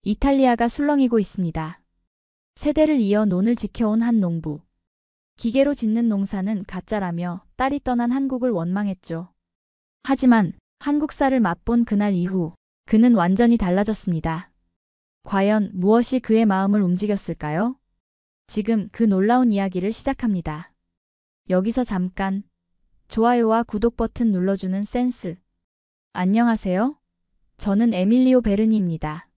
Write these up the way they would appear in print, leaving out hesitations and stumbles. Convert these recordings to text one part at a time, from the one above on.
이탈리아가 술렁이고 있습니다. 세대를 이어 논을 지켜온 한 농부. 기계로 짓는 농사는 가짜라며 딸이 떠난 한국을 원망했죠. 하지만 한국 쌀을 맛본 그날 이후 그는 완전히 달라졌습니다. 과연 무엇이 그의 마음을 움직였을까요? 지금 그 놀라운 이야기를 시작합니다. 여기서 잠깐 좋아요와 구독 버튼 눌러주는 센스. 안녕하세요. 저는 에밀리오 베르니입니다.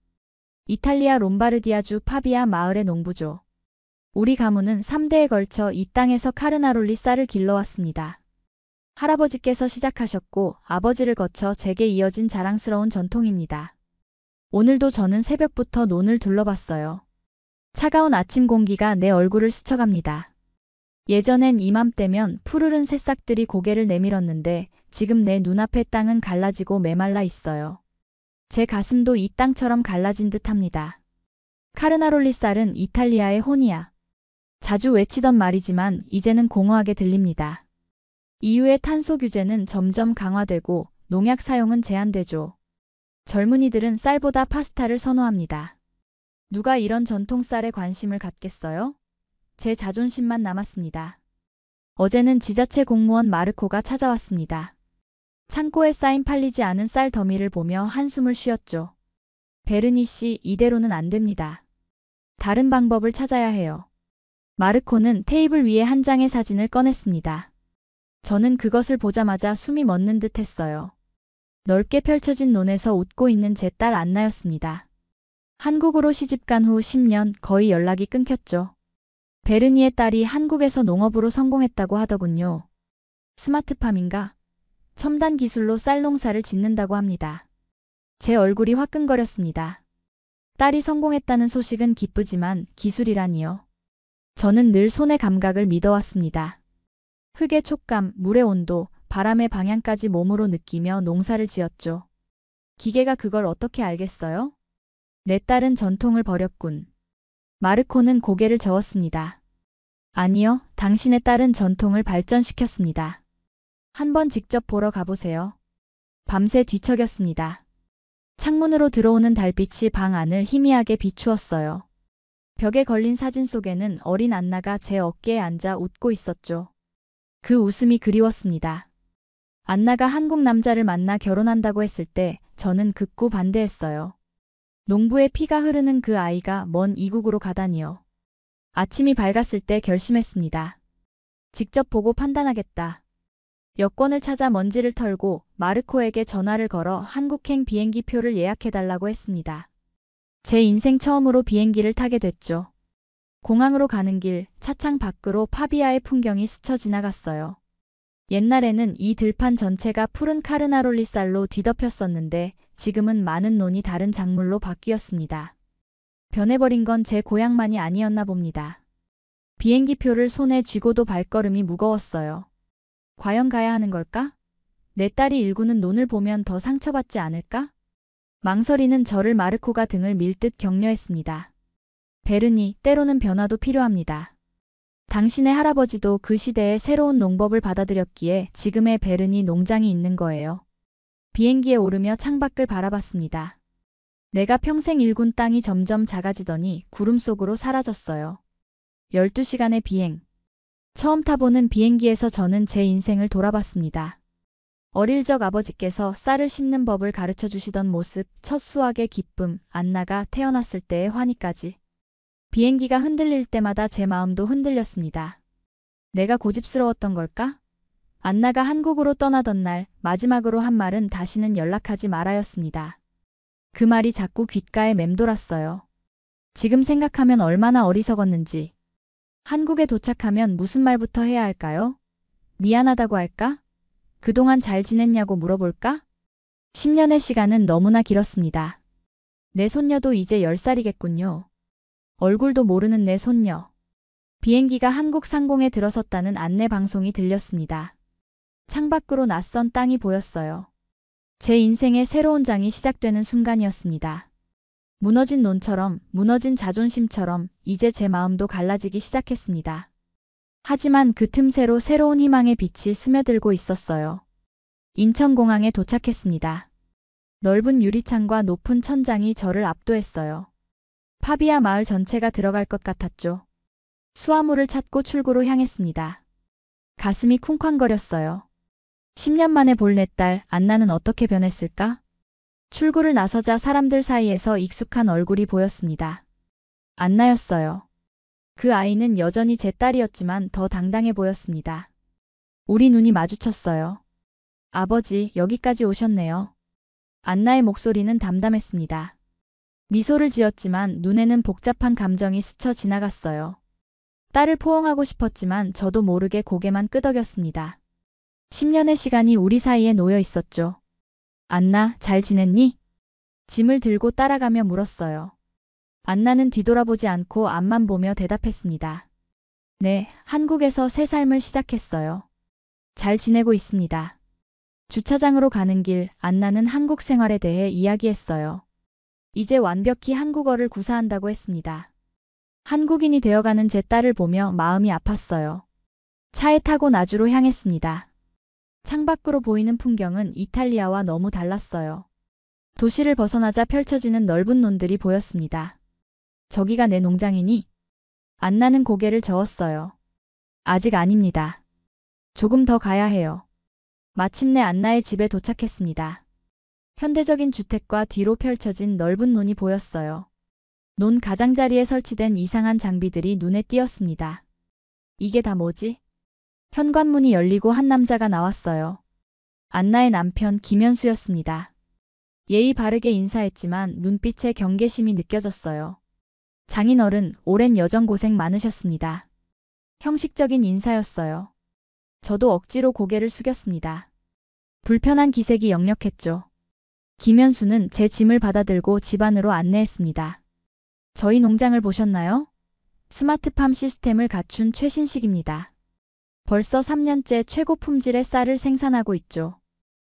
이탈리아 롬바르디아주 파비아 마을의 농부죠. 우리 가문은 3대에 걸쳐 이 땅에서 카르나롤리 쌀을 길러왔습니다. 할아버지께서 시작하셨고 아버지를 거쳐 제게 이어진 자랑스러운 전통입니다. 오늘도 저는 새벽부터 논을 둘러봤어요. 차가운 아침 공기가 내 얼굴을 스쳐갑니다. 예전엔 이맘때면 푸르른 새싹들이 고개를 내밀었는데 지금 내 눈앞의 땅은 갈라지고 메말라 있어요. 제 가슴도 이 땅처럼 갈라진 듯합니다. 카르나롤리 쌀은 이탈리아의 혼이야. 자주 외치던 말이지만 이제는 공허하게 들립니다. EU의 탄소 규제는 점점 강화되고 농약 사용은 제한되죠. 젊은이들은 쌀보다 파스타를 선호합니다. 누가 이런 전통 쌀에 관심을 갖겠어요? 제 자존심만 남았습니다. 어제는 지자체 공무원 마르코가 찾아왔습니다. 창고에 쌓인 팔리지 않은 쌀 더미를 보며 한숨을 쉬었죠. 베르니 씨, 이대로는 안 됩니다. 다른 방법을 찾아야 해요. 마르코는 테이블 위에 한 장의 사진을 꺼냈습니다. 저는 그것을 보자마자 숨이 멎는 듯 했어요. 넓게 펼쳐진 논에서 웃고 있는 제 딸 안나였습니다. 한국으로 시집간 후 10년 거의 연락이 끊겼죠. 베르니의 딸이 한국에서 농업으로 성공했다고 하더군요. 스마트팜인가? 첨단 기술로 쌀 농사를 짓는다고 합니다. 제 얼굴이 화끈거렸습니다. 딸이 성공했다는 소식은 기쁘지만 기술이라니요. 저는 늘 손의 감각을 믿어왔습니다. 흙의 촉감, 물의 온도, 바람의 방향까지 몸으로 느끼며 농사를 지었죠. 기계가 그걸 어떻게 알겠어요? 내 딸은 전통을 버렸군. 마르코는 고개를 저었습니다. 아니요, 당신의 딸은 전통을 발전시켰습니다. 한번 직접 보러 가보세요. 밤새 뒤척였습니다. 창문으로 들어오는 달빛이 방 안을 희미하게 비추었어요. 벽에 걸린 사진 속에는 어린 안나가 제 어깨에 앉아 웃고 있었죠. 그 웃음이 그리웠습니다. 안나가 한국 남자를 만나 결혼한다고 했을 때 저는 극구 반대했어요. 농부의 피가 흐르는 그 아이가 먼 이국으로 가다니요. 아침이 밝았을 때 결심했습니다. 직접 보고 판단하겠다. 여권을 찾아 먼지를 털고 마르코에게 전화를 걸어 한국행 비행기 표를 예약해달라고 했습니다. 제 인생 처음으로 비행기를 타게 됐죠. 공항으로 가는 길 차창 밖으로 파비아의 풍경이 스쳐 지나갔어요. 옛날에는 이 들판 전체가 푸른 카르나롤리 쌀로 뒤덮였었는데 지금은 많은 논이 다른 작물로 바뀌었습니다. 변해버린 건 제 고향만이 아니었나 봅니다. 비행기 표를 손에 쥐고도 발걸음이 무거웠어요. 과연 가야 하는 걸까? 내 딸이 일구는 논을 보면 더 상처받지 않을까? 망설이는 저를 마르코가 등을 밀듯 격려했습니다. 베르니, 때로는 변화도 필요합니다. 당신의 할아버지도 그 시대의 새로운 농법을 받아들였기에 지금의 베르니 농장이 있는 거예요. 비행기에 오르며 창밖을 바라봤습니다. 내가 평생 일군 땅이 점점 작아지더니 구름 속으로 사라졌어요. 12시간의 비행. 처음 타보는 비행기에서 저는 제 인생을 돌아봤습니다. 어릴 적 아버지께서 쌀을 심는 법을 가르쳐 주시던 모습, 첫 수확의 기쁨, 안나가 태어났을 때의 환희까지. 비행기가 흔들릴 때마다 제 마음도 흔들렸습니다. 내가 고집스러웠던 걸까? 안나가 한국으로 떠나던 날 마지막으로 한 말은 다시는 연락하지 말아였습니다. 그 말이 자꾸 귓가에 맴돌았어요. 지금 생각하면 얼마나 어리석었는지. 한국에 도착하면 무슨 말부터 해야 할까요? 미안하다고 할까? 그동안 잘 지냈냐고 물어볼까? 10년의 시간은 너무나 길었습니다. 내 손녀도 이제 10살이겠군요. 얼굴도 모르는 내 손녀. 비행기가 한국 상공에 들어섰다는 안내 방송이 들렸습니다. 창밖으로 낯선 땅이 보였어요. 제 인생의 새로운 장이 시작되는 순간이었습니다. 무너진 논처럼, 무너진 자존심처럼 이제 제 마음도 갈라지기 시작했습니다. 하지만 그 틈새로 새로운 희망의 빛이 스며들고 있었어요. 인천공항에 도착했습니다. 넓은 유리창과 높은 천장이 저를 압도했어요. 파비아 마을 전체가 들어갈 것 같았죠. 수화물을 찾고 출구로 향했습니다. 가슴이 쿵쾅거렸어요. 10년 만에 볼 내 딸 안나는 어떻게 변했을까? 출구를 나서자 사람들 사이에서 익숙한 얼굴이 보였습니다. 안나였어요. 그 아이는 여전히 제 딸이었지만 더 당당해 보였습니다. 우리 눈이 마주쳤어요. 아버지, 여기까지 오셨네요. 안나의 목소리는 담담했습니다. 미소를 지었지만 눈에는 복잡한 감정이 스쳐 지나갔어요. 딸을 포옹하고 싶었지만 저도 모르게 고개만 끄덕였습니다. 10년의 시간이 우리 사이에 놓여 있었죠. 안나, 잘 지냈니? 짐을 들고 따라가며 물었어요. 안나는 뒤돌아보지 않고 앞만 보며 대답했습니다. 네, 한국에서 새 삶을 시작했어요. 잘 지내고 있습니다. 주차장으로 가는 길, 안나는 한국 생활에 대해 이야기했어요. 이제 완벽히 한국어를 구사한다고 했습니다. 한국인이 되어가는 제 딸을 보며 마음이 아팠어요. 차에 타고 나주로 향했습니다. 창밖으로 보이는 풍경은 이탈리아와 너무 달랐어요. 도시를 벗어나자 펼쳐지는 넓은 논들이 보였습니다. 저기가 내 농장이니? 안나는 고개를 저었어요. 아직 아닙니다. 조금 더 가야 해요. 마침내 안나의 집에 도착했습니다. 현대적인 주택과 뒤로 펼쳐진 넓은 논이 보였어요. 논 가장자리에 설치된 이상한 장비들이 눈에 띄었습니다. 이게 다 뭐지? 현관문이 열리고 한 남자가 나왔어요. 안나의 남편 김현수였습니다. 예의 바르게 인사했지만 눈빛에 경계심이 느껴졌어요. 장인어른, 오랜 여정 고생 많으셨습니다. 형식적인 인사였어요. 저도 억지로 고개를 숙였습니다. 불편한 기색이 역력했죠. 김현수는 제 짐을 받아들고 집 안으로 안내했습니다. 저희 농장을 보셨나요? 스마트팜 시스템을 갖춘 최신식입니다. 벌써 3년째 최고 품질의 쌀을 생산하고 있죠.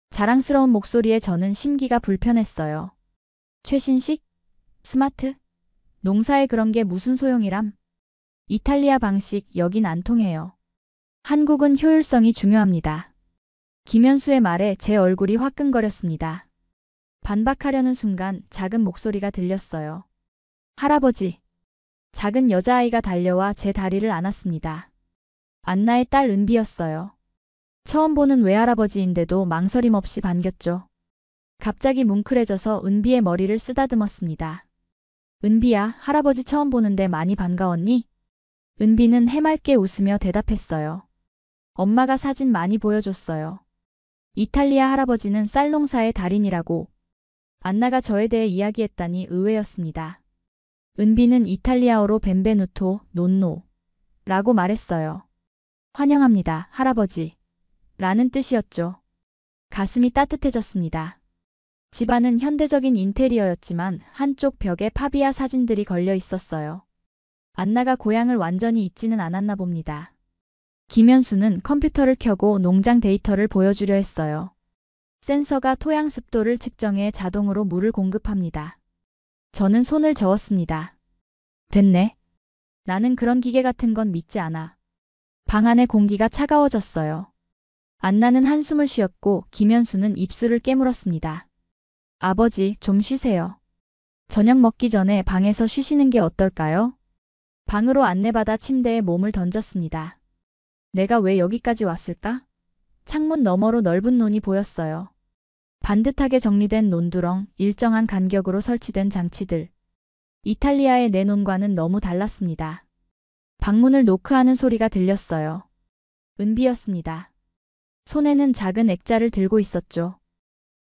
자랑스러운 목소리에 저는 심기가 불편했어요. 최신식? 스마트? 농사에 그런 게 무슨 소용이람? 이탈리아 방식, 여긴 안 통해요. 한국은 효율성이 중요합니다. 김현수의 말에 제 얼굴이 화끈거렸습니다. 반박하려는 순간 작은 목소리가 들렸어요. 할아버지. 작은 여자아이가 달려와 제 다리를 안았습니다. 안나의 딸 은비였어요. 처음 보는 외할아버지인데도 망설임 없이 반겼죠. 갑자기 뭉클해져서 은비의 머리를 쓰다듬었습니다. 은비야, 할아버지 처음 보는데 많이 반가웠니? 은비는 해맑게 웃으며 대답했어요. 엄마가 사진 많이 보여줬어요. 이탈리아 할아버지는 쌀 농사의 달인이라고. 안나가 저에 대해 이야기했다니 의외였습니다. 은비는 이탈리아어로 벤베누토, 논노 라고 말했어요. 환영합니다, 할아버지. 라는 뜻이었죠. 가슴이 따뜻해졌습니다. 집안은 현대적인 인테리어였지만 한쪽 벽에 파비아 사진들이 걸려 있었어요. 안나가 고향을 완전히 잊지는 않았나 봅니다. 김현수는 컴퓨터를 켜고 농장 데이터를 보여주려 했어요. 센서가 토양 습도를 측정해 자동으로 물을 공급합니다. 저는 손을 저었습니다. 됐네. 나는 그런 기계 같은 건 믿지 않아. 방 안의 공기가 차가워졌어요. 안나는 한숨을 쉬었고 김현수는 입술을 깨물었습니다. 아버지, 좀 쉬세요. 저녁 먹기 전에 방에서 쉬시는 게 어떨까요? 방으로 안내받아 침대에 몸을 던졌습니다. 내가 왜 여기까지 왔을까? 창문 너머로 넓은 논이 보였어요. 반듯하게 정리된 논두렁, 일정한 간격으로 설치된 장치들. 이탈리아의 내 논과는 너무 달랐습니다. 방문을 노크하는 소리가 들렸어요. 은비였습니다. 손에는 작은 액자를 들고 있었죠.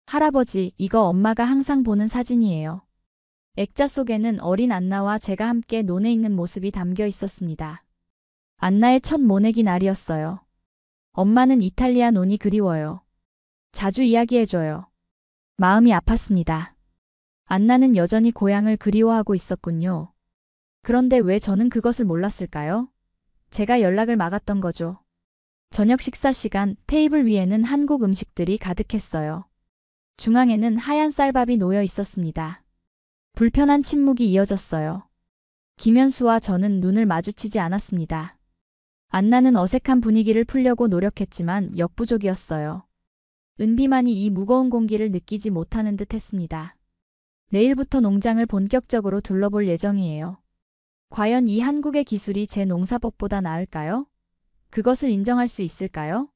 할아버지, 이거 엄마가 항상 보는 사진이에요. 액자 속에는 어린 안나와 제가 함께 논에 있는 모습이 담겨 있었습니다. 안나의 첫 모내기 날이었어요. 엄마는 이탈리아 논이 그리워요. 자주 이야기해줘요. 마음이 아팠습니다. 안나는 여전히 고향을 그리워하고 있었군요. 그런데 왜 저는 그것을 몰랐을까요? 제가 연락을 막았던 거죠. 저녁 식사 시간, 테이블 위에는 한국 음식들이 가득했어요. 중앙에는 하얀 쌀밥이 놓여 있었습니다. 불편한 침묵이 이어졌어요. 김현수와 저는 눈을 마주치지 않았습니다. 안나는 어색한 분위기를 풀려고 노력했지만 역부족이었어요. 은비만이 이 무거운 공기를 느끼지 못하는 듯 했습니다. 내일부터 농장을 본격적으로 둘러볼 예정이에요. 과연 이 한국의 기술이 제 농사법보다 나을까요? 그것을 인정할 수 있을까요?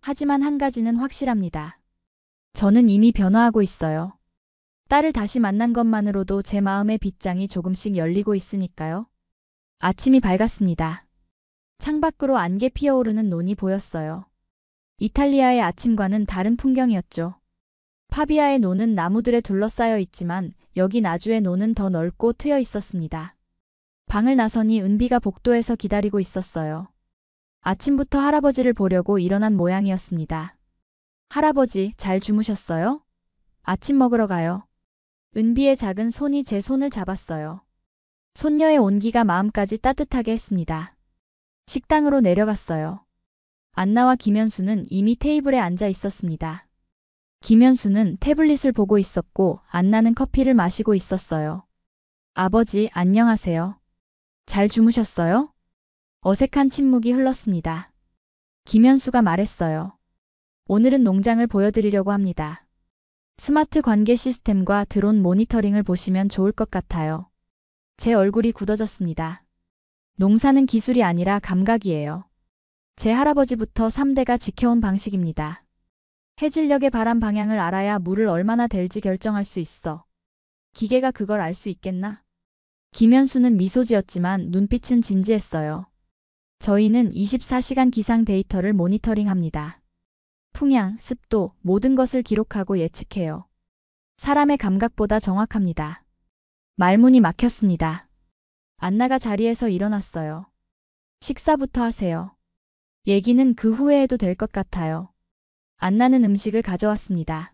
하지만 한 가지는 확실합니다. 저는 이미 변화하고 있어요. 딸을 다시 만난 것만으로도 제 마음의 빗장이 조금씩 열리고 있으니까요. 아침이 밝았습니다. 창밖으로 안개 피어오르는 논이 보였어요. 이탈리아의 아침과는 다른 풍경이었죠. 파비아의 논은 나무들에 둘러싸여 있지만 여기 나주의 논은 더 넓고 트여 있었습니다. 방을 나서니 은비가 복도에서 기다리고 있었어요. 아침부터 할아버지를 보려고 일어난 모양이었습니다. 할아버지, 잘 주무셨어요? 아침 먹으러 가요. 은비의 작은 손이 제 손을 잡았어요. 손녀의 온기가 마음까지 따뜻하게 했습니다. 식당으로 내려갔어요. 안나와 김현수는 이미 테이블에 앉아 있었습니다. 김현수는 태블릿을 보고 있었고 안나는 커피를 마시고 있었어요. 아버지, 안녕하세요. 잘 주무셨어요? 어색한 침묵이 흘렀습니다. 김현수가 말했어요. 오늘은 농장을 보여드리려고 합니다. 스마트 관계 시스템과 드론 모니터링을 보시면 좋을 것 같아요. 제 얼굴이 굳어졌습니다. 농사는 기술이 아니라 감각이에요. 제 할아버지부터 3대가 지켜온 방식입니다. 해질녘의 바람 방향을 알아야 물을 얼마나 댈지 결정할 수 있어. 기계가 그걸 알 수 있겠나? 김현수는 미소 지었지만 눈빛은 진지했어요. 저희는 24시간 기상 데이터를 모니터링합니다. 풍향, 습도, 모든 것을 기록하고 예측해요. 사람의 감각보다 정확합니다. 말문이 막혔습니다. 안나가 자리에서 일어났어요. 식사부터 하세요. 얘기는 그 후에 해도 될 것 같아요. 안나는 음식을 가져왔습니다.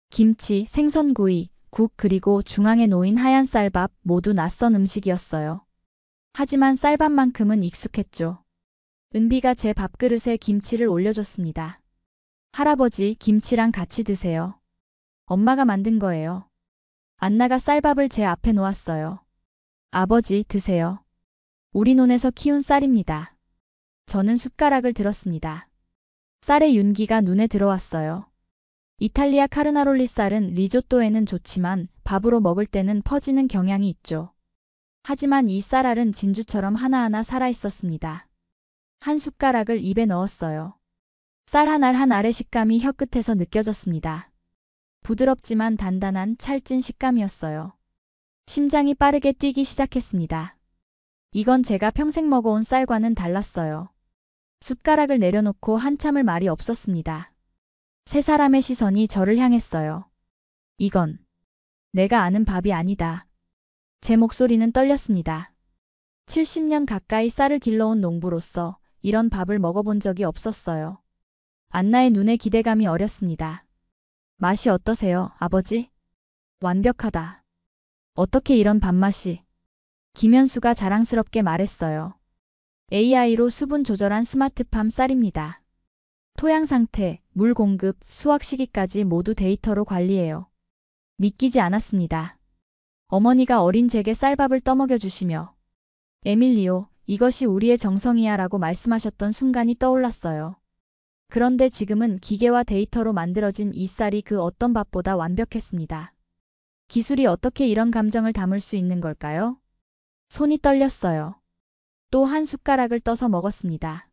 김치, 생선구이, 국 그리고 중앙에 놓인 하얀 쌀밥 모두 낯선 음식이었어요. 하지만 쌀밥만큼은 익숙했죠. 은비가 제 밥그릇에 김치를 올려줬습니다. 할아버지, 김치랑 같이 드세요. 엄마가 만든 거예요. 안나가 쌀밥을 제 앞에 놓았어요. 아버지, 드세요. 우리 논에서 키운 쌀입니다. 저는 숟가락을 들었습니다. 쌀의 윤기가 눈에 들어왔어요. 이탈리아 카르나롤리 쌀은 리조또에는 좋지만 밥으로 먹을 때는 퍼지는 경향이 있죠. 하지만 이 쌀알은 진주처럼 하나하나 살아있었습니다. 한 숟가락을 입에 넣었어요. 쌀 한 알 한 알의 식감이 혀끝에서 느껴졌습니다. 부드럽지만 단단한 찰진 식감이었어요. 심장이 빠르게 뛰기 시작했습니다. 이건 제가 평생 먹어온 쌀과는 달랐어요. 숟가락을 내려놓고 한참을 말이 없었습니다. 세 사람의 시선이 저를 향했어요. 이건 내가 아는 밥이 아니다. 제 목소리는 떨렸습니다. 70년 가까이 쌀을 길러온 농부로서 이런 밥을 먹어본 적이 없었어요. 안나의 눈에 기대감이 어렸습니다. 맛이 어떠세요, 아버지? 완벽하다. 어떻게 이런 밥맛이? 김현수가 자랑스럽게 말했어요. AI로 수분 조절한 스마트팜 쌀입니다. 토양 상태, 물 공급, 수확 시기까지 모두 데이터로 관리해요. 믿기지 않았습니다. 어머니가 어린 제게 쌀밥을 떠먹여 주시며 에밀리오, 이것이 우리의 정성이야 라고 말씀하셨던 순간이 떠올랐어요. 그런데 지금은 기계와 데이터로 만들어진 이 쌀이 그 어떤 밥보다 완벽했습니다. 기술이 어떻게 이런 감정을 담을 수 있는 걸까요? 손이 떨렸어요. 또 한 숟가락을 떠서 먹었습니다.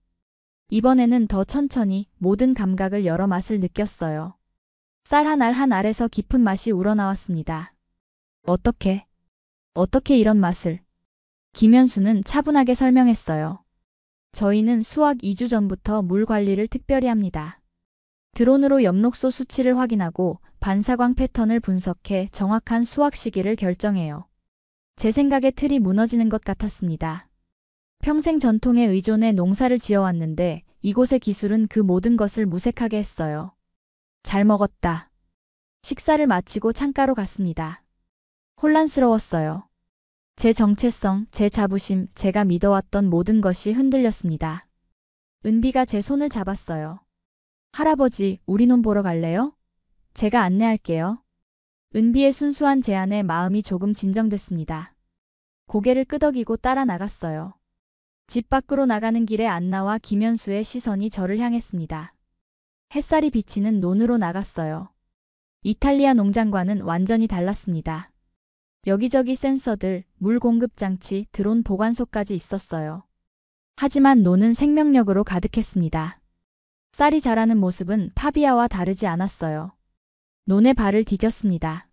이번에는 더 천천히 모든 감각을 여러 맛을 느꼈어요. 쌀 한 알 한 알에서 깊은 맛이 우러나왔습니다. 어떻게 이런 맛을? 김현수는 차분하게 설명했어요. 저희는 수확 2주 전부터 물 관리를 특별히 합니다. 드론으로 엽록소 수치를 확인하고 반사광 패턴을 분석해 정확한 수확 시기를 결정해요. 제 생각에 틀이 무너지는 것 같았습니다. 평생 전통에 의존해 농사를 지어왔는데 이곳의 기술은 그 모든 것을 무색하게 했어요. 잘 먹었다. 식사를 마치고 창가로 갔습니다. 혼란스러웠어요. 제 정체성, 제 자부심, 제가 믿어왔던 모든 것이 흔들렸습니다. 은비가 제 손을 잡았어요. 할아버지, 우리 논 보러 갈래요? 제가 안내할게요. 은비의 순수한 제안에 마음이 조금 진정됐습니다. 고개를 끄덕이고 따라 나갔어요. 집 밖으로 나가는 길에 안나와 김현수의 시선이 저를 향했습니다. 햇살이 비치는 논으로 나갔어요. 이탈리아 농장과는 완전히 달랐습니다. 여기저기 센서들, 물 공급 장치, 드론 보관소까지 있었어요. 하지만 논은 생명력으로 가득했습니다. 쌀이 자라는 모습은 파비아와 다르지 않았어요. 논에 발을 디뎠습니다.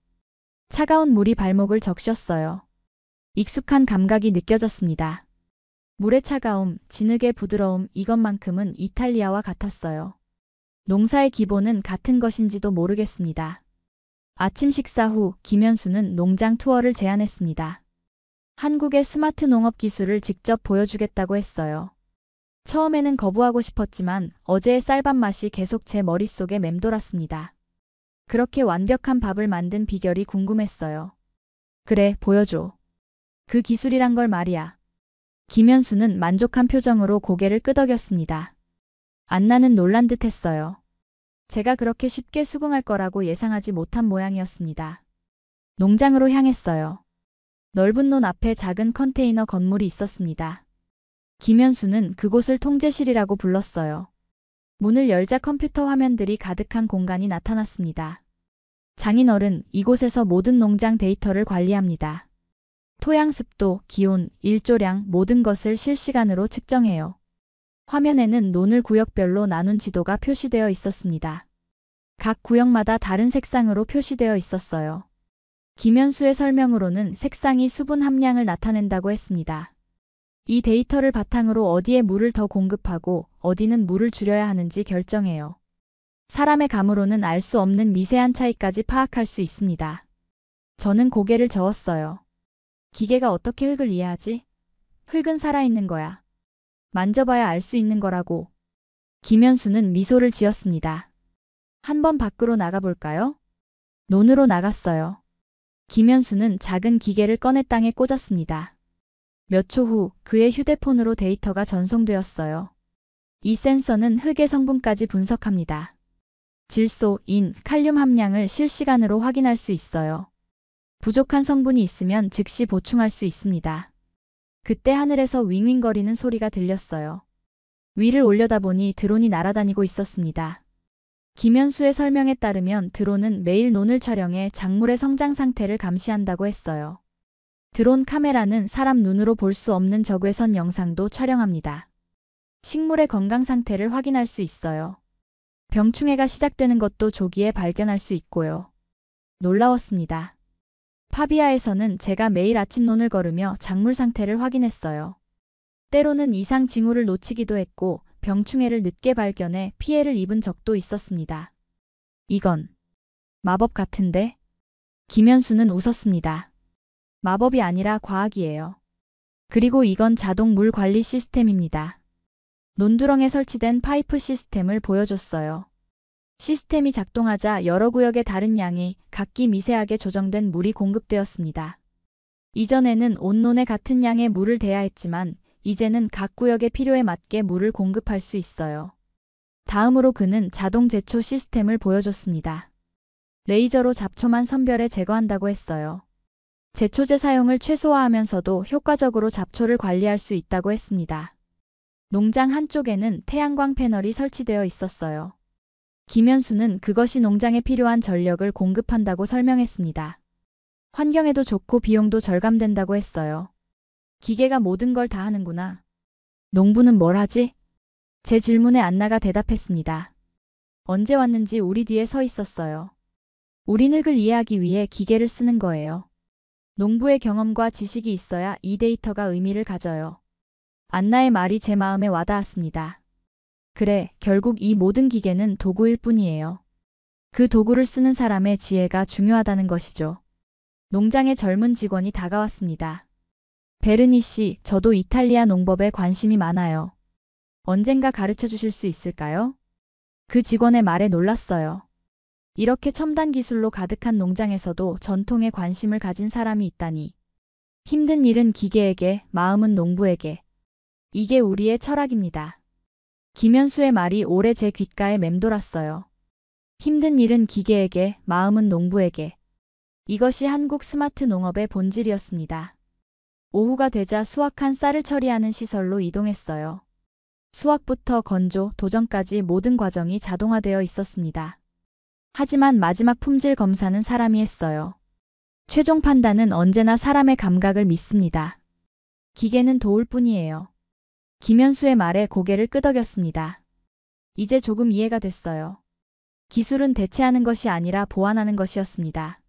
차가운 물이 발목을 적셨어요. 익숙한 감각이 느껴졌습니다. 물의 차가움, 진흙의 부드러움, 이것만큼은 이탈리아와 같았어요. 농사의 기본은 같은 것인지도 모르겠습니다. 아침 식사 후 김현수는 농장 투어를 제안했습니다. 한국의 스마트 농업 기술을 직접 보여주겠다고 했어요. 처음에는 거부하고 싶었지만 어제의 쌀밥 맛이 계속 제 머릿속에 맴돌았습니다. 그렇게 완벽한 밥을 만든 비결이 궁금했어요. 그래, 보여줘. 그 기술이란 걸 말이야. 김현수는 만족한 표정으로 고개를 끄덕였습니다. 안나는 놀란 듯 했어요. 제가 그렇게 쉽게 수긍할 거라고 예상하지 못한 모양이었습니다. 농장으로 향했어요. 넓은 논 앞에 작은 컨테이너 건물이 있었습니다. 김현수는 그곳을 통제실이라고 불렀어요. 문을 열자 컴퓨터 화면들이 가득한 공간이 나타났습니다. 장인어른, 이곳에서 모든 농장 데이터를 관리합니다. 토양 습도, 기온, 일조량 모든 것을 실시간으로 측정해요. 화면에는 논을 구역별로 나눈 지도가 표시되어 있었습니다. 각 구역마다 다른 색상으로 표시되어 있었어요. 김현수의 설명으로는 색상이 수분 함량을 나타낸다고 했습니다. 이 데이터를 바탕으로 어디에 물을 더 공급하고 어디는 물을 줄여야 하는지 결정해요. 사람의 감으로는 알 수 없는 미세한 차이까지 파악할 수 있습니다. 저는 고개를 저었어요. 기계가 어떻게 흙을 이해하지? 흙은 살아있는 거야. 만져봐야 알 수 있는 거라고. 김현수는 미소를 지었습니다. 한번 밖으로 나가볼까요? 논으로 나갔어요. 김현수는 작은 기계를 꺼내 땅에 꽂았습니다. 몇 초 후 그의 휴대폰으로 데이터가 전송되었어요. 이 센서는 흙의 성분까지 분석합니다. 질소, 인, 칼륨 함량을 실시간으로 확인할 수 있어요. 부족한 성분이 있으면 즉시 보충할 수 있습니다. 그때 하늘에서 윙윙거리는 소리가 들렸어요. 위를 올려다보니 드론이 날아다니고 있었습니다. 김현수의 설명에 따르면 드론은 매일 논을 촬영해 작물의 성장 상태를 감시한다고 했어요. 드론 카메라는 사람 눈으로 볼 수 없는 적외선 영상도 촬영합니다. 식물의 건강 상태를 확인할 수 있어요. 병충해가 시작되는 것도 조기에 발견할 수 있고요. 놀라웠습니다. 파비아에서는 제가 매일 아침 논을 걸으며 작물 상태를 확인했어요. 때로는 이상 징후를 놓치기도 했고 병충해를 늦게 발견해 피해를 입은 적도 있었습니다. 이건 마법 같은데? 김현수는 웃었습니다. 마법이 아니라 과학이에요. 그리고 이건 자동 물 관리 시스템입니다. 논두렁에 설치된 파이프 시스템을 보여줬어요. 시스템이 작동하자 여러 구역의 다른 양이 각기 미세하게 조정된 물이 공급되었습니다. 이전에는 온 논에 같은 양의 물을 대야 했지만 이제는 각 구역의 필요에 맞게 물을 공급할 수 있어요. 다음으로 그는 자동 제초 시스템을 보여줬습니다. 레이저로 잡초만 선별해 제거한다고 했어요. 제초제 사용을 최소화하면서도 효과적으로 잡초를 관리할 수 있다고 했습니다. 농장 한쪽에는 태양광 패널이 설치되어 있었어요. 김현수는 그것이 농장에 필요한 전력을 공급한다고 설명했습니다. 환경에도 좋고 비용도 절감된다고 했어요. 기계가 모든 걸 다 하는구나. 농부는 뭘 하지? 제 질문에 안나가 대답했습니다. 언제 왔는지 우리 뒤에 서 있었어요. 우린 흙을 이해하기 위해 기계를 쓰는 거예요. 농부의 경험과 지식이 있어야 이 데이터가 의미를 가져요. 안나의 말이 제 마음에 와닿았습니다. 그래, 결국 이 모든 기계는 도구일 뿐이에요. 그 도구를 쓰는 사람의 지혜가 중요하다는 것이죠. 농장의 젊은 직원이 다가왔습니다. 베르니 씨, 저도 이탈리아 농법에 관심이 많아요. 언젠가 가르쳐 주실 수 있을까요? 그 직원의 말에 놀랐어요. 이렇게 첨단 기술로 가득한 농장에서도 전통에 관심을 가진 사람이 있다니. 힘든 일은 기계에게, 마음은 농부에게. 이게 우리의 철학입니다. 김현수의 말이 오래 제 귓가에 맴돌았어요. 힘든 일은 기계에게, 마음은 농부에게. 이것이 한국 스마트 농업의 본질이었습니다. 오후가 되자 수확한 쌀을 처리하는 시설로 이동했어요. 수확부터 건조, 도정까지 모든 과정이 자동화되어 있었습니다. 하지만 마지막 품질 검사는 사람이 했어요. 최종 판단은 언제나 사람의 감각을 믿습니다. 기계는 도울 뿐이에요. 김현수의 말에 고개를 끄덕였습니다. 이제 조금 이해가 됐어요. 기술은 대체하는 것이 아니라 보완하는 것이었습니다.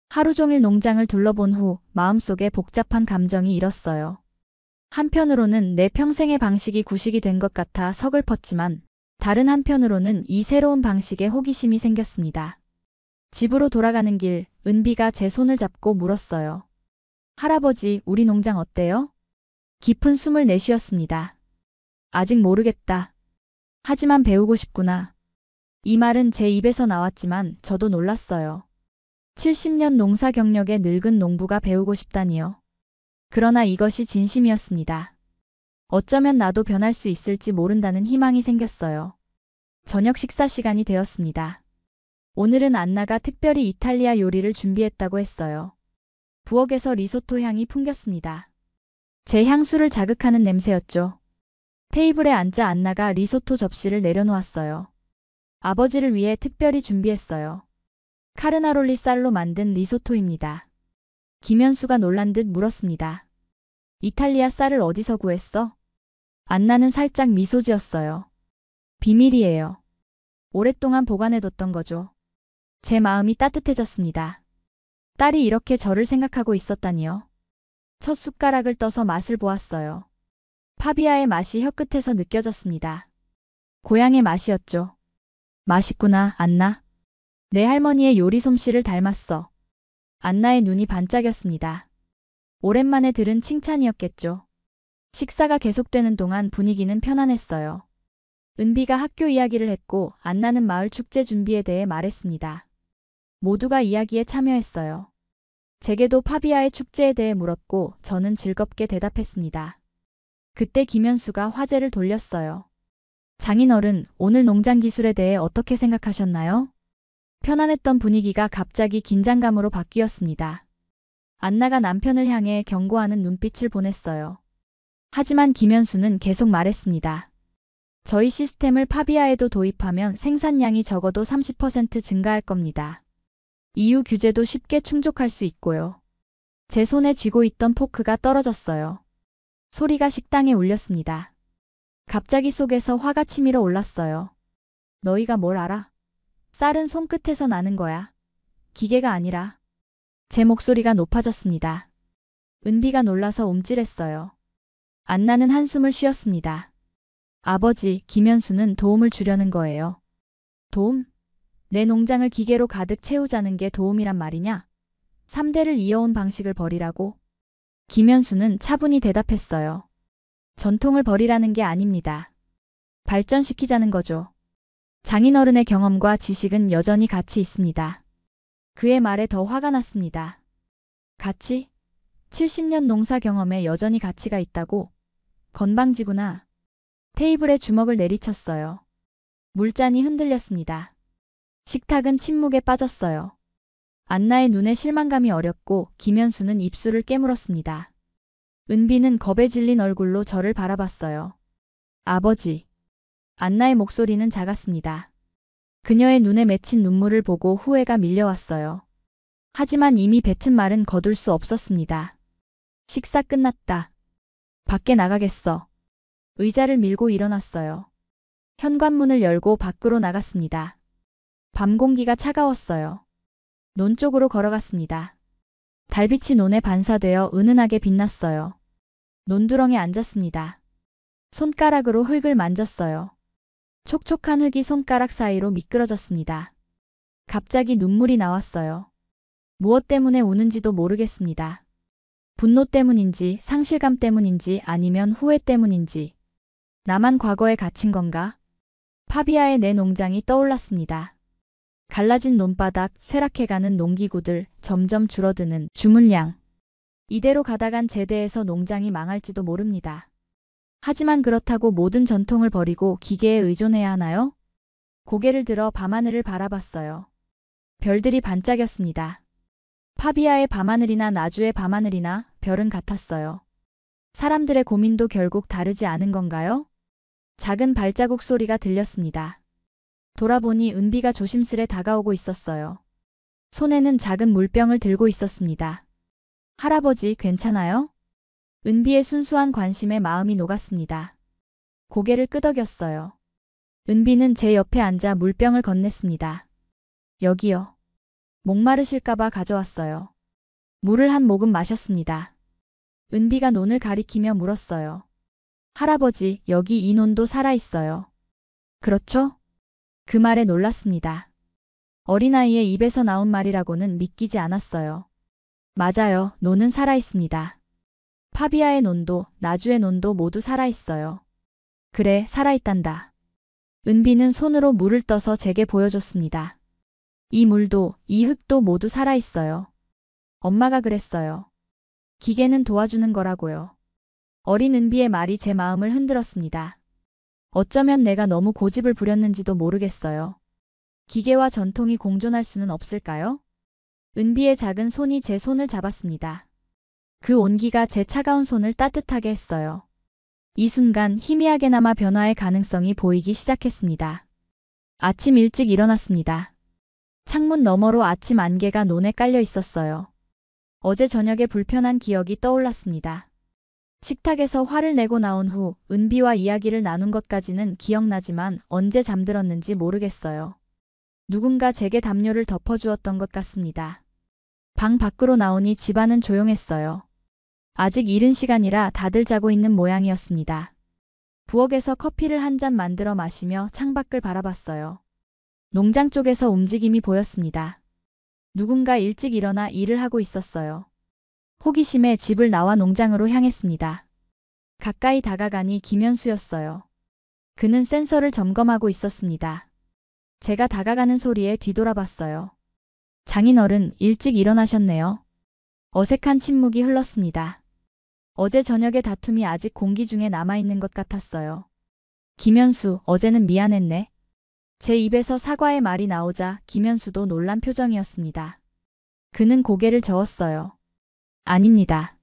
하루 종일 농장을 둘러본 후 마음속에 복잡한 감정이 일었어요. 한편으로는 내 평생의 방식이 구식이 된 것 같아 서글펐지만 다른 한편으로는 이 새로운 방식에 호기심이 생겼습니다. 집으로 돌아가는 길, 은비가 제 손을 잡고 물었어요. 할아버지, 우리 농장 어때요? 깊은 숨을 내쉬었습니다. 아직 모르겠다. 하지만 배우고 싶구나. 이 말은 제 입에서 나왔지만 저도 놀랐어요. 70년 농사 경력의 늙은 농부가 배우고 싶다니요. 그러나 이것이 진심이었습니다. 어쩌면 나도 변할 수 있을지 모른다는 희망이 생겼어요. 저녁 식사 시간이 되었습니다. 오늘은 안나가 특별히 이탈리아 요리를 준비했다고 했어요. 부엌에서 리소토 향이 풍겼습니다. 제 향수를 자극하는 냄새였죠. 테이블에 앉자 안나가 리소토 접시를 내려놓았어요. 아버지를 위해 특별히 준비했어요. 카르나롤리 쌀로 만든 리소토입니다. 김현수가 놀란 듯 물었습니다. 이탈리아 쌀을 어디서 구했어? 안나는 살짝 미소 지었어요. 비밀이에요. 오랫동안 보관해뒀던 거죠. 제 마음이 따뜻해졌습니다. 딸이 이렇게 저를 생각하고 있었다니요. 첫 숟가락을 떠서 맛을 보았어요. 파비아의 맛이 혀끝에서 느껴졌습니다. 고향의 맛이었죠. 맛있구나, 안나. 내 할머니의 요리 솜씨를 닮았어. 안나의 눈이 반짝였습니다. 오랜만에 들은 칭찬이었겠죠. 식사가 계속되는 동안 분위기는 편안했어요. 은비가 학교 이야기를 했고 안나는 마을 축제 준비에 대해 말했습니다. 모두가 이야기에 참여했어요. 제게도 파비아의 축제에 대해 물었고 저는 즐겁게 대답했습니다. 그때 김현수가 화제를 돌렸어요. 장인어른, 오늘 농장 기술에 대해 어떻게 생각하셨나요? 편안했던 분위기가 갑자기 긴장감으로 바뀌었습니다. 안나가 남편을 향해 경고하는 눈빛을 보냈어요. 하지만 김현수는 계속 말했습니다. 저희 시스템을 파비아에도 도입하면 생산량이 적어도 30% 증가할 겁니다. EU 규제도 쉽게 충족할 수 있고요. 제 손에 쥐고 있던 포크가 떨어졌어요. 소리가 식당에 울렸습니다. 갑자기 속에서 화가 치밀어 올랐어요. 너희가 뭘 알아? 쌀은 손끝에서 나는 거야. 기계가 아니라. 제 목소리가 높아졌습니다. 은비가 놀라서 움찔했어요. 안나는 한숨을 쉬었습니다. 아버지, 김현수는 도움을 주려는 거예요. 도움? 내 농장을 기계로 가득 채우자는 게 도움이란 말이냐? 3대를 이어온 방식을 버리라고? 김현수는 차분히 대답했어요. 전통을 버리라는 게 아닙니다. 발전시키자는 거죠. 장인어른의 경험과 지식은 여전히 가치 있습니다. 그의 말에 더 화가 났습니다. 가치? 70년 농사 경험에 여전히 가치가 있다고? 건방지구나. 테이블에 주먹을 내리쳤어요. 물잔이 흔들렸습니다. 식탁은 침묵에 빠졌어요. 안나의 눈에 실망감이 어렸고 김현수는 입술을 깨물었습니다. 은비는 겁에 질린 얼굴로 저를 바라봤어요. 아버지. 안나의 목소리는 작았습니다. 그녀의 눈에 맺힌 눈물을 보고 후회가 밀려왔어요. 하지만 이미 뱉은 말은 거둘 수 없었습니다. 식사 끝났다. 밖에 나가겠어. 의자를 밀고 일어났어요. 현관문을 열고 밖으로 나갔습니다. 밤 공기가 차가웠어요. 논 쪽으로 걸어갔습니다. 달빛이 논에 반사되어 은은하게 빛났어요. 논두렁에 앉았습니다. 손가락으로 흙을 만졌어요. 촉촉한 흙이 손가락 사이로 미끄러졌습니다. 갑자기 눈물이 나왔어요. 무엇 때문에 우는지도 모르겠습니다. 분노 때문인지 상실감 때문인지 아니면 후회 때문인지. 나만 과거에 갇힌 건가? 파비아의 내 농장이 떠올랐습니다. 갈라진 논바닥, 쇠락해가는 농기구들, 점점 줄어드는 주물량. 이대로 가다간 제대에서 농장이 망할지도 모릅니다. 하지만 그렇다고 모든 전통을 버리고 기계에 의존해야 하나요? 고개를 들어 밤하늘을 바라봤어요. 별들이 반짝였습니다. 파비아의 밤하늘이나 나주의 밤하늘이나 별은 같았어요. 사람들의 고민도 결국 다르지 않은 건가요? 작은 발자국 소리가 들렸습니다. 돌아보니 은비가 조심스레 다가오고 있었어요. 손에는 작은 물병을 들고 있었습니다. 할아버지 괜찮아요? 은비의 순수한 관심에 마음이 녹았습니다. 고개를 끄덕였어요. 은비는 제 옆에 앉아 물병을 건넸습니다. 여기요. 목마르실까봐 가져왔어요. 물을 한 모금 마셨습니다. 은비가 논을 가리키며 물었어요. 할아버지, 여기 이 논도 살아있어요. 그렇죠? 그 말에 놀랐습니다. 어린아이의 입에서 나온 말이라고는 믿기지 않았어요. 맞아요, 논은 살아있습니다. 파비아의 논도, 나주의 논도 모두 살아있어요. 그래, 살아있단다. 은비는 손으로 물을 떠서 제게 보여줬습니다. 이 물도, 이 흙도 모두 살아있어요. 엄마가 그랬어요. 기계는 도와주는 거라고요. 어린 은비의 말이 제 마음을 흔들었습니다. 어쩌면 내가 너무 고집을 부렸는지도 모르겠어요. 기계와 전통이 공존할 수는 없을까요? 은비의 작은 손이 제 손을 잡았습니다. 그 온기가 제 차가운 손을 따뜻하게 했어요. 이 순간 희미하게나마 변화의 가능성이 보이기 시작했습니다. 아침 일찍 일어났습니다. 창문 너머로 아침 안개가 논에 깔려 있었어요. 어제 저녁에 불편한 기억이 떠올랐습니다. 식탁에서 화를 내고 나온 후 은비와 이야기를 나눈 것까지는 기억나지만 언제 잠들었는지 모르겠어요. 누군가 제게 담요를 덮어주었던 것 같습니다. 방 밖으로 나오니 집안은 조용했어요. 아직 이른 시간이라 다들 자고 있는 모양이었습니다. 부엌에서 커피를 한 잔 만들어 마시며 창밖을 바라봤어요. 농장 쪽에서 움직임이 보였습니다. 누군가 일찍 일어나 일을 하고 있었어요. 호기심에 집을 나와 농장으로 향했습니다. 가까이 다가가니 김현수였어요. 그는 센서를 점검하고 있었습니다. 제가 다가가는 소리에 뒤돌아봤어요. 장인어른, 일찍 일어나셨네요. 어색한 침묵이 흘렀습니다. 어제 저녁의 다툼이 아직 공기 중에 남아있는 것 같았어요. 김현수, 어제는 미안했네. 제 입에서 사과의 말이 나오자 김현수도 놀란 표정이었습니다. 그는 고개를 저었어요. 아닙니다.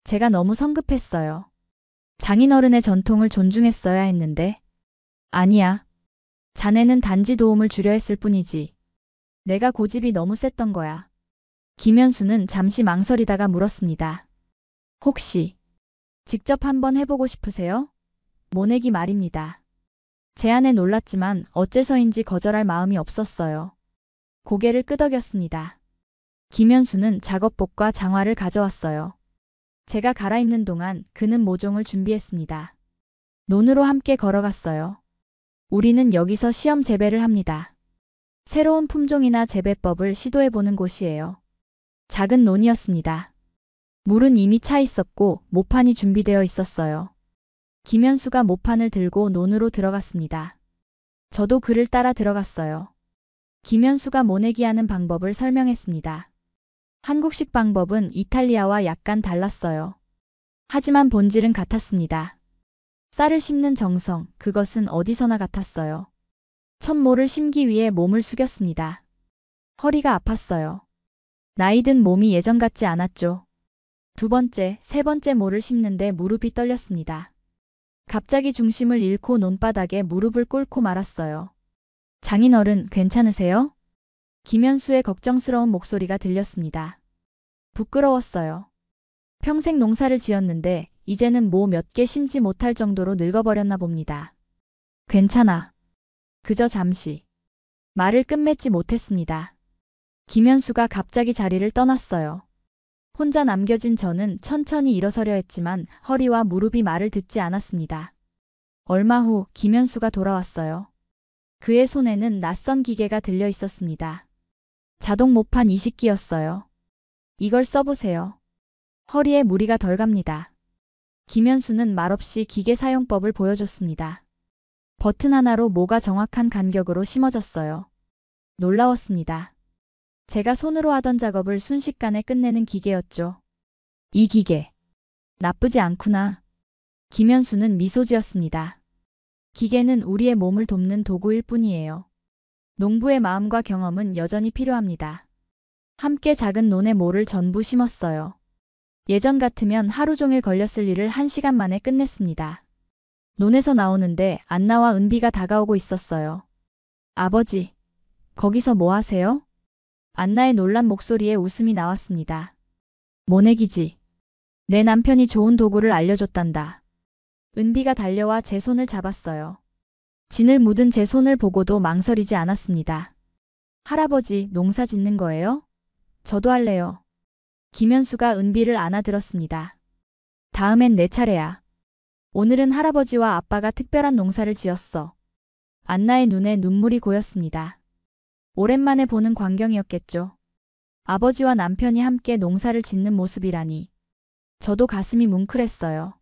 제가 너무 성급했어요. 장인어른의 전통을 존중했어야 했는데. 아니야. 자네는 단지 도움을 주려 했을 뿐이지. 내가 고집이 너무 셌던 거야. 김현수는 잠시 망설이다가 물었습니다. 혹시 직접 한번 해보고 싶으세요? 모내기 말입니다. 제안에 놀랐지만 어째서인지 거절할 마음이 없었어요. 고개를 끄덕였습니다. 김현수는 작업복과 장화를 가져왔어요. 제가 갈아입는 동안 그는 모종을 준비했습니다. 논으로 함께 걸어갔어요. 우리는 여기서 시험 재배를 합니다. 새로운 품종이나 재배법을 시도해보는 곳이에요. 작은 논이었습니다. 물은 이미 차 있었고 모판이 준비되어 있었어요. 김현수가 모판을 들고 논으로 들어갔습니다. 저도 그를 따라 들어갔어요. 김현수가 모내기 하는 방법을 설명했습니다. 한국식 방법은 이탈리아와 약간 달랐어요. 하지만 본질은 같았습니다. 쌀을 심는 정성, 그것은 어디서나 같았어요. 첫 모를 심기 위해 몸을 숙였습니다. 허리가 아팠어요. 나이든 몸이 예전 같지 않았죠. 두 번째, 세 번째 모를 심는데 무릎이 떨렸습니다. 갑자기 중심을 잃고 논바닥에 무릎을 꿇고 말았어요. 장인어른, 괜찮으세요? 김현수의 걱정스러운 목소리가 들렸습니다. 부끄러웠어요. 평생 농사를 지었는데 이제는 모 몇 개 심지 못할 정도로 늙어버렸나 봅니다. 괜찮아. 그저 잠시. 말을 끝맺지 못했습니다. 김현수가 갑자기 자리를 떠났어요. 혼자 남겨진 저는 천천히 일어서려 했지만 허리와 무릎이 말을 듣지 않았습니다. 얼마 후 김현수가 돌아왔어요. 그의 손에는 낯선 기계가 들려 있었습니다. 자동 모판 이식기였어요. 이걸 써보세요. 허리에 무리가 덜 갑니다. 김현수는 말없이 기계 사용법을 보여줬습니다. 버튼 하나로 모가 정확한 간격으로 심어졌어요. 놀라웠습니다. 제가 손으로 하던 작업을 순식간에 끝내는 기계였죠. 이 기계. 나쁘지 않구나. 김현수는 미소 지었습니다. 기계는 우리의 몸을 돕는 도구일 뿐이에요. 농부의 마음과 경험은 여전히 필요합니다. 함께 작은 논에 모를 전부 심었어요. 예전 같으면 하루 종일 걸렸을 일을 1시간 만에 끝냈습니다. 논에서 나오는데 안나와 은비가 다가오고 있었어요. 아버지, 거기서 뭐 하세요? 안나의 놀란 목소리에 웃음이 나왔습니다. 모내기지. 내 남편이 좋은 도구를 알려줬단다. 은비가 달려와 제 손을 잡았어요. 진을 묻은 제 손을 보고도 망설이지 않았습니다. 할아버지, 농사 짓는 거예요? 저도 할래요. 김현수가 은비를 안아들었습니다. 다음엔 내 차례야. 오늘은 할아버지와 아빠가 특별한 농사를 지었어. 안나의 눈에 눈물이 고였습니다. 오랜만에 보는 광경이었겠죠. 아버지와 남편이 함께 농사를 짓는 모습이라니. 저도 가슴이 뭉클했어요.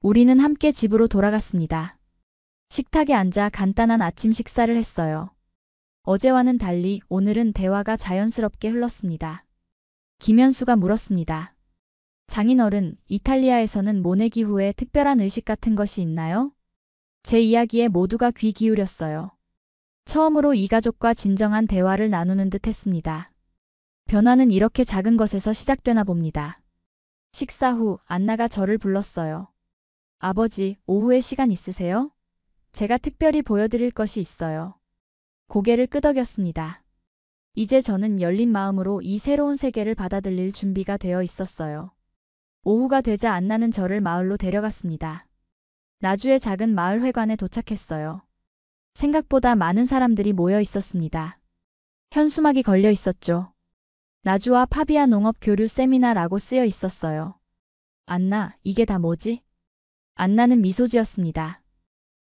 우리는 함께 집으로 돌아갔습니다. 식탁에 앉아 간단한 아침 식사를 했어요. 어제와는 달리 오늘은 대화가 자연스럽게 흘렀습니다. 김현수가 물었습니다. 장인어른, 이탈리아에서는 모내기 후에 특별한 의식 같은 것이 있나요? 제 이야기에 모두가 귀 기울였어요. 처음으로 이 가족과 진정한 대화를 나누는 듯 했습니다. 변화는 이렇게 작은 것에서 시작되나 봅니다. 식사 후 안나가 저를 불렀어요. 아버지, 오후에 시간 있으세요? 제가 특별히 보여드릴 것이 있어요. 고개를 끄덕였습니다. 이제 저는 열린 마음으로 이 새로운 세계를 받아들일 준비가 되어 있었어요. 오후가 되자 안나는 저를 마을로 데려갔습니다. 나주의 작은 마을 회관에 도착했어요. 생각보다 많은 사람들이 모여 있었습니다. 현수막이 걸려 있었죠. 나주와 파비아 농업 교류 세미나라고 쓰여 있었어요. 안나, 이게 다 뭐지? 안나는 미소 지었습니다.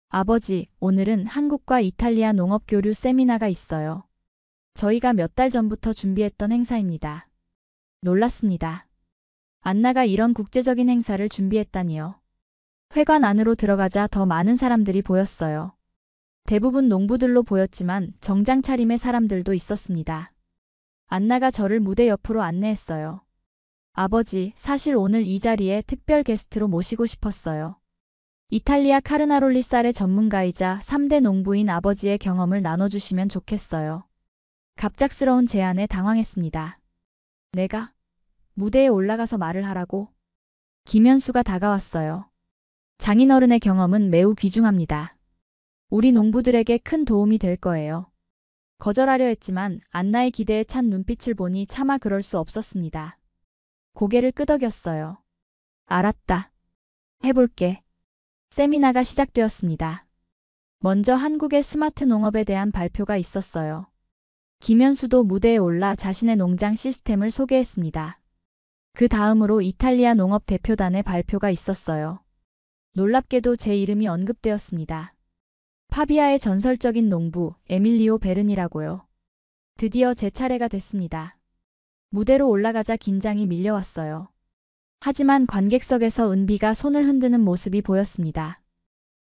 아버지, 오늘은 한국과 이탈리아 농업 교류 세미나가 있어요. 저희가 몇 달 전부터 준비했던 행사입니다. 놀랐습니다. 안나가 이런 국제적인 행사를 준비했다니요. 회관 안으로 들어가자 더 많은 사람들이 보였어요. 대부분 농부들로 보였지만 정장 차림의 사람들도 있었습니다. 안나가 저를 무대 옆으로 안내했어요. 아버지, 사실 오늘 이 자리에 특별 게스트로 모시고 싶었어요. 이탈리아 카르나롤리 쌀의 전문가이자 3대 농부인 아버지의 경험을 나눠주시면 좋겠어요. 갑작스러운 제안에 당황했습니다. 내가? 무대에 올라가서 말을 하라고? 김현수가 다가왔어요. 장인어른의 경험은 매우 귀중합니다. 우리 농부들에게 큰 도움이 될 거예요. 거절하려 했지만 안나의 기대에 찬 눈빛을 보니 차마 그럴 수 없었습니다. 고개를 끄덕였어요. 알았다. 해볼게. 세미나가 시작되었습니다. 먼저 한국의 스마트 농업에 대한 발표가 있었어요. 김현수도 무대에 올라 자신의 농장 시스템을 소개했습니다. 그 다음으로 이탈리아 농업 대표단의 발표가 있었어요. 놀랍게도 제 이름이 언급되었습니다. 파비아의 전설적인 농부 에밀리오 베르니라고요. 드디어 제 차례가 됐습니다. 무대로 올라가자 긴장이 밀려왔어요. 하지만 관객석에서 은비가 손을 흔드는 모습이 보였습니다.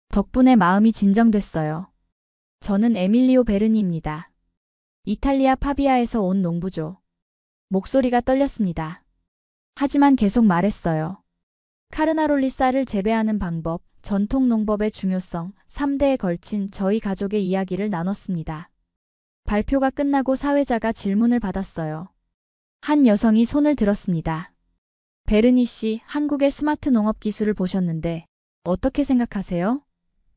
덕분에 마음이 진정됐어요. 저는 에밀리오 베르니입니다. 이탈리아 파비아에서 온 농부죠. 목소리가 떨렸습니다. 하지만 계속 말했어요. 카르나롤리 쌀을 재배하는 방법, 전통 농법의 중요성, 3대에 걸친 저희 가족의 이야기를 나눴습니다. 발표가 끝나고 사회자가 질문을 받았어요. 한 여성이 손을 들었습니다. 베르니 씨, 한국의 스마트 농업 기술을 보셨는데 어떻게 생각하세요?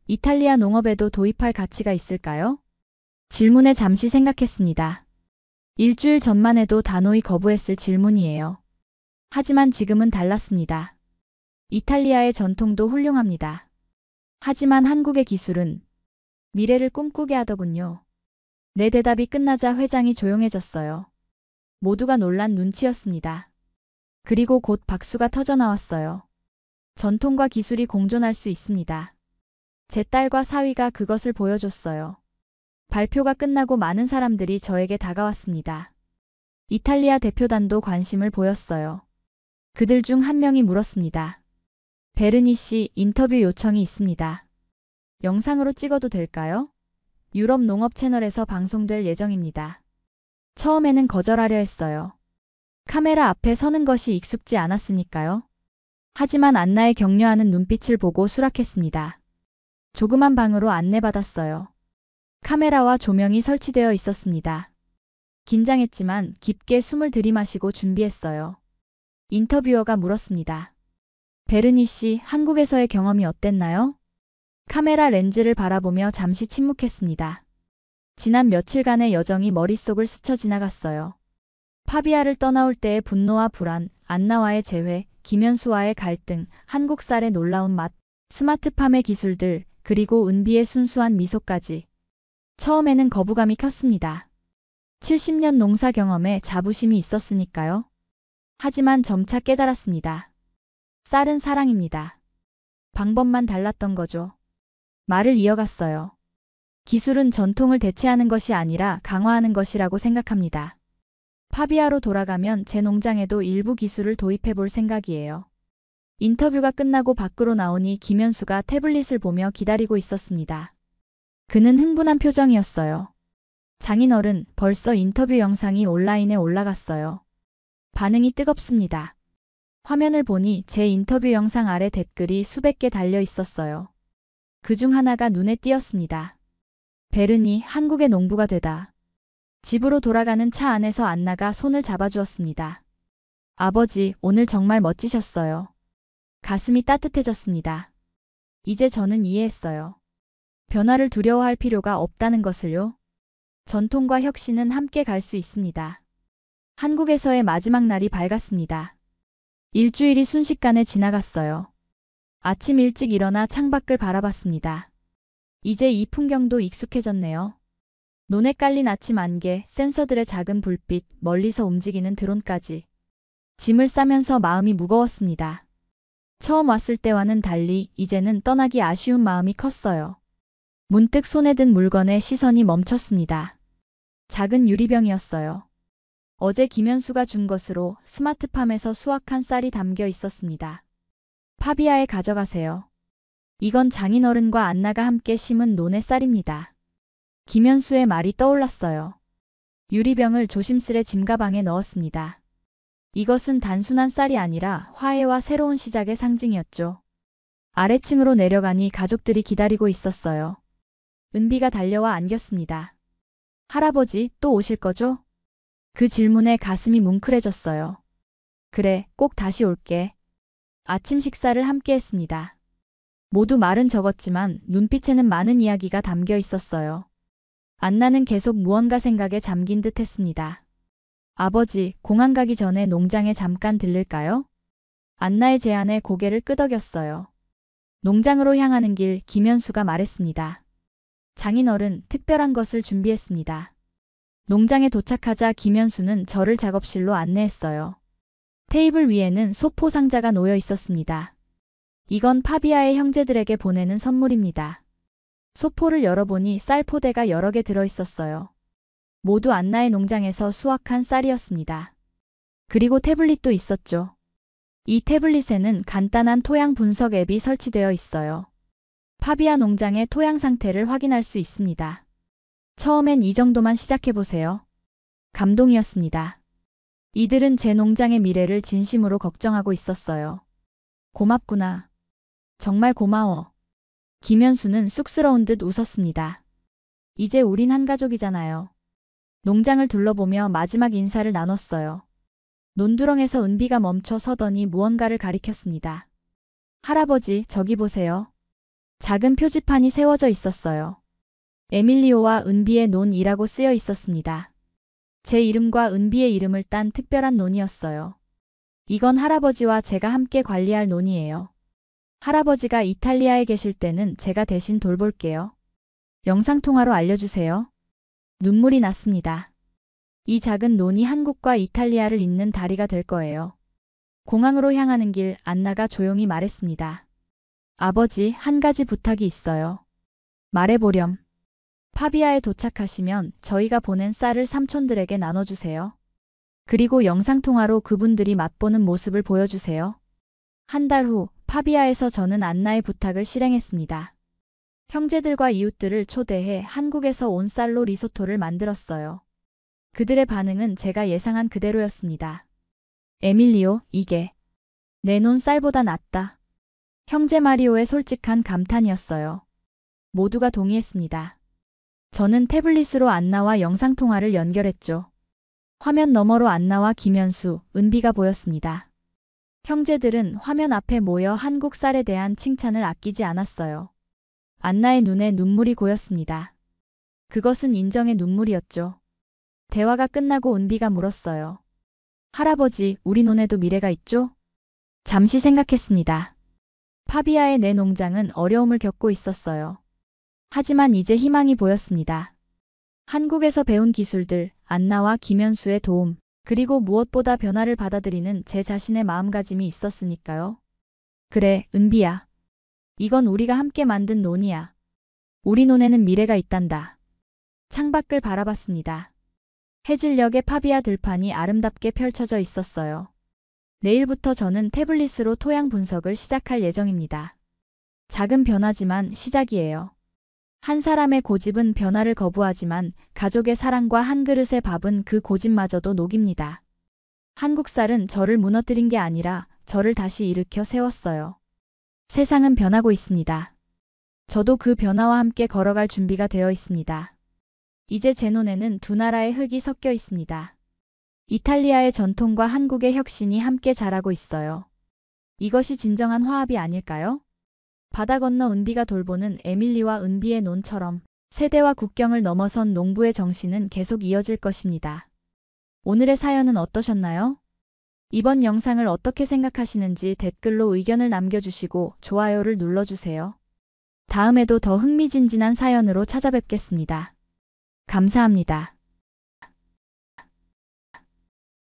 이탈리아 농업에도 도입할 가치가 있을까요? 질문에 잠시 생각했습니다. 일주일 전만 해도 단호히 거부했을 질문이에요. 하지만 지금은 달랐습니다. 이탈리아의 전통도 훌륭합니다. 하지만 한국의 기술은 미래를 꿈꾸게 하더군요. 내 대답이 끝나자 회장이 조용해졌어요. 모두가 놀란 눈치였습니다. 그리고 곧 박수가 터져나왔어요. 전통과 기술이 공존할 수 있습니다. 제 딸과 사위가 그것을 보여줬어요. 발표가 끝나고 많은 사람들이 저에게 다가왔습니다. 이탈리아 대표단도 관심을 보였어요. 그들 중 한 명이 물었습니다. 베르니 씨, 인터뷰 요청이 있습니다. 영상으로 찍어도 될까요? 유럽 농업 채널에서 방송될 예정입니다. 처음에는 거절하려 했어요. 카메라 앞에 서는 것이 익숙지 않았으니까요. 하지만 안나의 격려하는 눈빛을 보고 수락했습니다. 조그만 방으로 안내받았어요. 카메라와 조명이 설치되어 있었습니다. 긴장했지만 깊게 숨을 들이마시고 준비했어요. 인터뷰어가 물었습니다. 베르니 씨, 한국에서의 경험이 어땠나요? 카메라 렌즈를 바라보며 잠시 침묵했습니다. 지난 며칠간의 여정이 머릿속을 스쳐 지나갔어요. 파비아를 떠나올 때의 분노와 불안, 안나와의 재회, 김현수와의 갈등, 한국 쌀의 놀라운 맛, 스마트팜의 기술들, 그리고 은비의 순수한 미소까지. 처음에는 거부감이 컸습니다. 70년 농사 경험에 자부심이 있었으니까요. 하지만 점차 깨달았습니다. 쌀은 사랑입니다. 방법만 달랐던 거죠. 말을 이어갔어요. 기술은 전통을 대체하는 것이 아니라 강화하는 것이라고 생각합니다. 파비아로 돌아가면 제 농장에도 일부 기술을 도입해 볼 생각이에요. 인터뷰가 끝나고 밖으로 나오니 김현수가 태블릿을 보며 기다리고 있었습니다. 그는 흥분한 표정이었어요. 장인어른, 벌써 인터뷰 영상이 온라인에 올라갔어요. 반응이 뜨겁습니다. 화면을 보니 제 인터뷰 영상 아래 댓글이 수백 개 달려 있었어요. 그중 하나가 눈에 띄었습니다. 베른이 한국의 농부가 되다. 집으로 돌아가는 차 안에서 안나가 손을 잡아주었습니다. 아버지, 오늘 정말 멋지셨어요. 가슴이 따뜻해졌습니다. 이제 저는 이해했어요. 변화를 두려워할 필요가 없다는 것을요. 전통과 혁신은 함께 갈 수 있습니다. 한국에서의 마지막 날이 밝았습니다. 일주일이 순식간에 지나갔어요. 아침 일찍 일어나 창밖을 바라봤습니다. 이제 이 풍경도 익숙해졌네요. 논에 깔린 아침 안개, 센서들의 작은 불빛, 멀리서 움직이는 드론까지. 짐을 싸면서 마음이 무거웠습니다. 처음 왔을 때와는 달리 이제는 떠나기 아쉬운 마음이 컸어요. 문득 손에 든 물건에 시선이 멈췄습니다. 작은 유리병이었어요. 어제 김현수가 준 것으로 스마트팜에서 수확한 쌀이 담겨 있었습니다. 파비아에 가져가세요. 이건 장인어른과 안나가 함께 심은 논의 쌀입니다. 김현수의 말이 떠올랐어요. 유리병을 조심스레 짐가방에 넣었습니다. 이것은 단순한 쌀이 아니라 화해와 새로운 시작의 상징이었죠. 아래층으로 내려가니 가족들이 기다리고 있었어요. 은비가 달려와 안겼습니다. 할아버지, 또 오실 거죠? 그 질문에 가슴이 뭉클해졌어요. 그래, 꼭 다시 올게. 아침 식사를 함께 했습니다. 모두 말은 적었지만 눈빛에는 많은 이야기가 담겨 있었어요. 안나는 계속 무언가 생각에 잠긴 듯 했습니다. 아버지, 공항 가기 전에 농장에 잠깐 들를까요? 안나의 제안에 고개를 끄덕였어요. 농장으로 향하는 길 김현수가 말했습니다. 장인어른, 특별한 것을 준비했습니다. 농장에 도착하자 김현수는 저를 작업실로 안내했어요. 테이블 위에는 소포 상자가 놓여 있었습니다. 이건 파비아의 형제들에게 보내는 선물입니다. 소포를 열어보니 쌀 포대가 여러 개 들어있었어요. 모두 안나의 농장에서 수확한 쌀이었습니다. 그리고 태블릿도 있었죠. 이 태블릿에는 간단한 토양 분석 앱이 설치되어 있어요. 파비아 농장의 토양 상태를 확인할 수 있습니다. 처음엔 이 정도만 시작해보세요. 감동이었습니다. 이들은 제 농장의 미래를 진심으로 걱정하고 있었어요. 고맙구나. 정말 고마워. 김현수는 쑥스러운 듯 웃었습니다. 이제 우린 한 가족이잖아요. 농장을 둘러보며 마지막 인사를 나눴어요. 논두렁에서 은비가 멈춰 서더니 무언가를 가리켰습니다. 할아버지, 저기 보세요. 작은 표지판이 세워져 있었어요. 에밀리오와 은비의 논이라고 쓰여 있었습니다. 제 이름과 은비의 이름을 딴 특별한 논이었어요. 이건 할아버지와 제가 함께 관리할 논이에요. 할아버지가 이탈리아에 계실 때는 제가 대신 돌볼게요. 영상통화로 알려주세요. 눈물이 났습니다. 이 작은 논이 한국과 이탈리아를 잇는 다리가 될 거예요. 공항으로 향하는 길 안나가 조용히 말했습니다. 아버지, 한 가지 부탁이 있어요. 말해보렴. 파비아에 도착하시면 저희가 보낸 쌀을 삼촌들에게 나눠주세요. 그리고 영상통화로 그분들이 맛보는 모습을 보여주세요. 한 달 후 파비아에서 저는 안나의 부탁을 실행했습니다. 형제들과 이웃들을 초대해 한국에서 온 쌀로 리소토를 만들었어요. 그들의 반응은 제가 예상한 그대로였습니다. 에밀리오, 이게 내 논 쌀보다 낫다. 형제 마리오의 솔직한 감탄이었어요. 모두가 동의했습니다. 저는 태블릿으로 안나와 영상통화를 연결했죠. 화면 너머로 안나와 김현수, 은비가 보였습니다. 형제들은 화면 앞에 모여 한국 쌀에 대한 칭찬을 아끼지 않았어요. 안나의 눈에 눈물이 고였습니다. 그것은 인정의 눈물이었죠. 대화가 끝나고 은비가 물었어요. 할아버지, 우리 논에도 미래가 있죠? 잠시 생각했습니다. 파비아의 내 농장은 어려움을 겪고 있었어요. 하지만 이제 희망이 보였습니다. 한국에서 배운 기술들, 안나와 김현수의 도움, 그리고 무엇보다 변화를 받아들이는 제 자신의 마음가짐이 있었으니까요. 그래, 은비야. 이건 우리가 함께 만든 논이야. 우리 논에는 미래가 있단다. 창밖을 바라봤습니다. 해질녘의 파비아 들판이 아름답게 펼쳐져 있었어요. 내일부터 저는 태블릿으로 토양 분석을 시작할 예정입니다. 작은 변화지만 시작이에요. 한 사람의 고집은 변화를 거부하지만 가족의 사랑과 한 그릇의 밥은 그 고집마저도 녹입니다. 한국 쌀은 저를 무너뜨린 게 아니라 저를 다시 일으켜 세웠어요. 세상은 변하고 있습니다. 저도 그 변화와 함께 걸어갈 준비가 되어 있습니다. 이제 제 논에는 두 나라의 흙이 섞여 있습니다. 이탈리아의 전통과 한국의 혁신이 함께 자라고 있어요. 이것이 진정한 화합이 아닐까요? 바다 건너 은비가 돌보는 에밀리와 은비의 논처럼 세대와 국경을 넘어선 농부의 정신은 계속 이어질 것입니다. 오늘의 사연은 어떠셨나요? 이번 영상을 어떻게 생각하시는지 댓글로 의견을 남겨주시고 좋아요를 눌러주세요. 다음에도 더 흥미진진한 사연으로 찾아뵙겠습니다. 감사합니다.